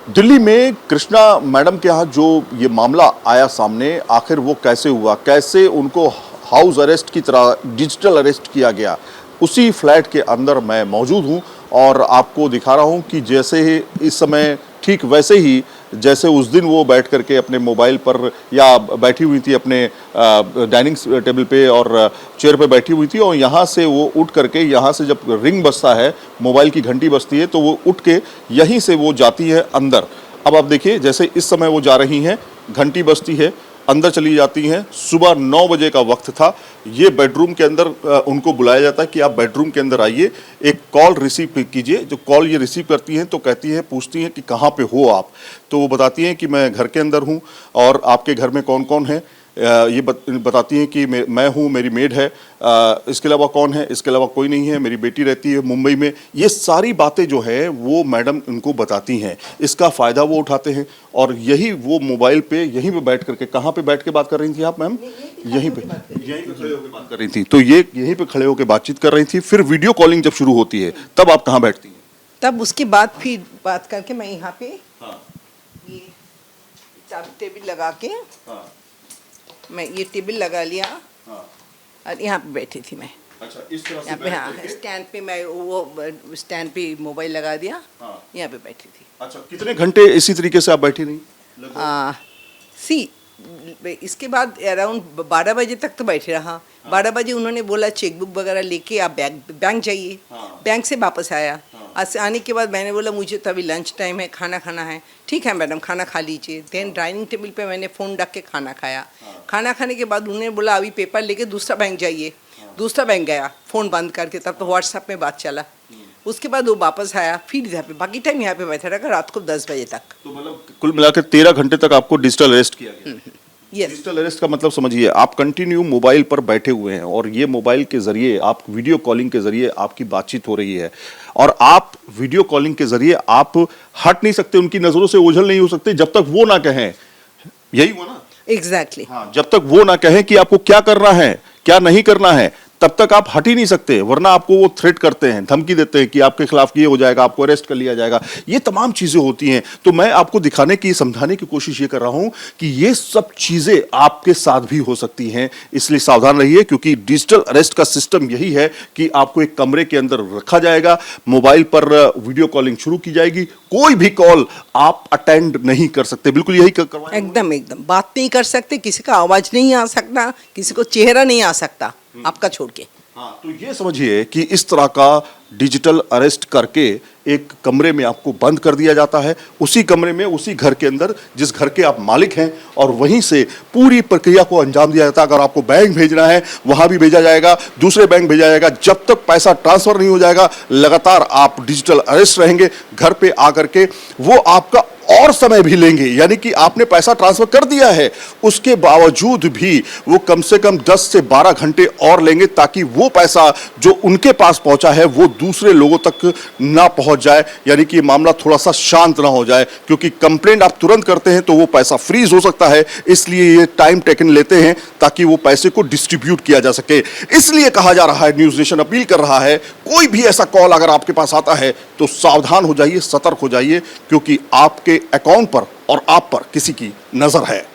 दिल्ली में कृष्णा मैडम के यहाँ जो ये मामला आया सामने, आखिर वो कैसे हुआ, कैसे उनको हाउस अरेस्ट की तरह डिजिटल अरेस्ट किया गया, उसी फ्लैट के अंदर मैं मौजूद हूँ और आपको दिखा रहा हूँ कि जैसे ही इस समय ठीक वैसे ही जैसे उस दिन वो बैठ करके अपने मोबाइल पर या बैठी हुई थी अपने डाइनिंग टेबल पे और चेयर पे बैठी हुई थी और यहाँ से वो उठ करके, यहाँ से जब रिंग बजता है, मोबाइल की घंटी बजती है, तो वो उठ के यहीं से वो जाती है अंदर। अब आप देखिए जैसे इस समय वो जा रही हैं, घंटी बजती है, अंदर चली जाती हैं। सुबह 9 बजे का वक्त था। ये बेडरूम के अंदर उनको बुलाया जाता है कि आप बेडरूम के अंदर आइए, एक कॉल रिसीव कीजिए। जो कॉल ये रिसीव करती हैं तो कहती हैं, पूछती हैं कि कहाँ पे हो आप, तो वो बताती हैं कि मैं घर के अंदर हूँ और आपके घर में कौन कौन है। ये बताती हैं कि मैं हूँ, मेरी मेड है, इसके अलावा कौन है, इसके अलावा कोई नहीं है, मेरी बेटी रहती है मुंबई में। ये सारी बातें जो है वो मैडम उनको बताती हैं, इसका फ़ायदा वो उठाते हैं और यही वो मोबाइल पे यहीं पे बैठ करके, कहाँ पे बैठ के बात कर रही थी आप मैम? यहीं पे खड़े होकर बात कर रही थी। तो ये यहीं पे खड़े होकर बातचीत कर रही थी। फिर वीडियो कॉलिंग जब शुरू होती है तब आप कहाँ बैठती हैं? तब उसके बाद फिर बात करके मैं यहाँ पे ये टेबल लगा के मैं ये टेबल लगा लिया और यहाँ पे बैठी थी मैं। अच्छा, इस तरह से यहाँ पे, हाँ, स्टैंड पे मैं वो स्टैंड पे मोबाइल लगा दिया, यहाँ पे बैठी थी। अच्छा, कितने घंटे इसी तरीके से आप बैठी रही? सी इसके बाद अराउंड 12 बजे तक तो बैठे रहा। 12 बजे उन्होंने बोला चेकबुक वगैरह लेके आप बैंक जाइए। बैंक से वापस आया। आने के बाद मैंने बोला मुझे तो अभी लंच टाइम है, खाना खाना है। ठीक है मैडम, खाना खा लीजिए। देन डाइनिंग टेबल पे मैंने फ़ोन रख के खाना खाया। खाना खाने के बाद उन्होंने बोला अभी पेपर लेके दूसरा बैंक जाइए। दूसरा बैंक गया फ़ोन बंद करके, तब तो व्हाट्सएप में बात चला। उसके बाद वो वापस आया, फिर यहाँ पे बाकी टाइम यहाँ पे बैठा रहा रात को 10 बजे तक। तो मतलब कुल मिलाकर 13 घंटे तक आपको डिजिटल अरेस्ट किया गया। Yes. डिजिटल अरेस्ट का मतलब समझिए, आप कंटिन्यू मोबाइल पर बैठे हुए हैं और ये मोबाइल के जरिए, आप वीडियो कॉलिंग के जरिए आपकी बातचीत हो रही है और आप वीडियो कॉलिंग के जरिए आप हट नहीं सकते, उनकी नजरों से ओझल नहीं हो सकते जब तक वो ना कहें। यही हुआ ना? एग्जैक्टली। हाँ, जब तक वो ना कहें कि आपको क्या करना है, क्या नहीं करना है, तब तक आप हट ही नहीं सकते। वरना आपको वो थ्रेट करते हैं, धमकी देते हैं कि आपके खिलाफ ये हो जाएगा, आपको अरेस्ट कर लिया जाएगा। ये तमाम चीजें होती हैं। तो मैं आपको दिखाने की, समझाने की कोशिश ये कर रहा हूं कि ये सब चीजें आपके साथ भी हो सकती हैं, इसलिए सावधान रहिए। क्योंकि डिजिटल अरेस्ट का सिस्टम यही है कि आपको एक कमरे के अंदर रखा जाएगा, मोबाइल पर वीडियो कॉलिंग शुरू की जाएगी, कोई भी कॉल आप अटेंड नहीं कर सकते। बिल्कुल यही करवाएं। एकदम बात नहीं कर सकते, किसी का आवाज नहीं आ सकता, किसी को चेहरा नहीं आ सकता आपका छोड़ के। हाँ, तो ये समझिए कि इस तरह का डिजिटल अरेस्ट करके एक कमरे में आपको बंद कर दिया जाता है। उसी कमरे में, उसी घर के अंदर, जिस घर के आप मालिक हैं, और वहीं से पूरी प्रक्रिया को अंजाम दिया जाता है। अगर आपको बैंक भेजना है वहां भी भेजा जाएगा, दूसरे बैंक भेजा जाएगा। जब तक पैसा ट्रांसफर नहीं हो जाएगा लगातार आप डिजिटल अरेस्ट रहेंगे। घर पे आकर के वो आपका और समय भी लेंगे, यानी कि आपने पैसा ट्रांसफर कर दिया है, उसके बावजूद भी वो कम से कम 10 से 12 घंटे और लेंगे ताकि वो पैसा जो उनके पास पहुंचा है वो दूसरे लोगों तक ना पहुंच जाए, यानी कि मामला थोड़ा सा शांत ना हो जाए। क्योंकि कंप्लेंट आप तुरंत करते हैं तो वो पैसा फ्रीज हो सकता है, इसलिए ये टाइम टेकन लेते हैं ताकि वो पैसे को डिस्ट्रीब्यूट किया जा सके। इसलिए कहा जा रहा है, न्यूज़ नेशन अपील कर रहा है, कोई भी ऐसा कॉल अगर आपके पास आता है तो सावधान हो जाइए, सतर्क हो जाइए, क्योंकि आपके अकाउंट पर और आप पर किसी की नजर है।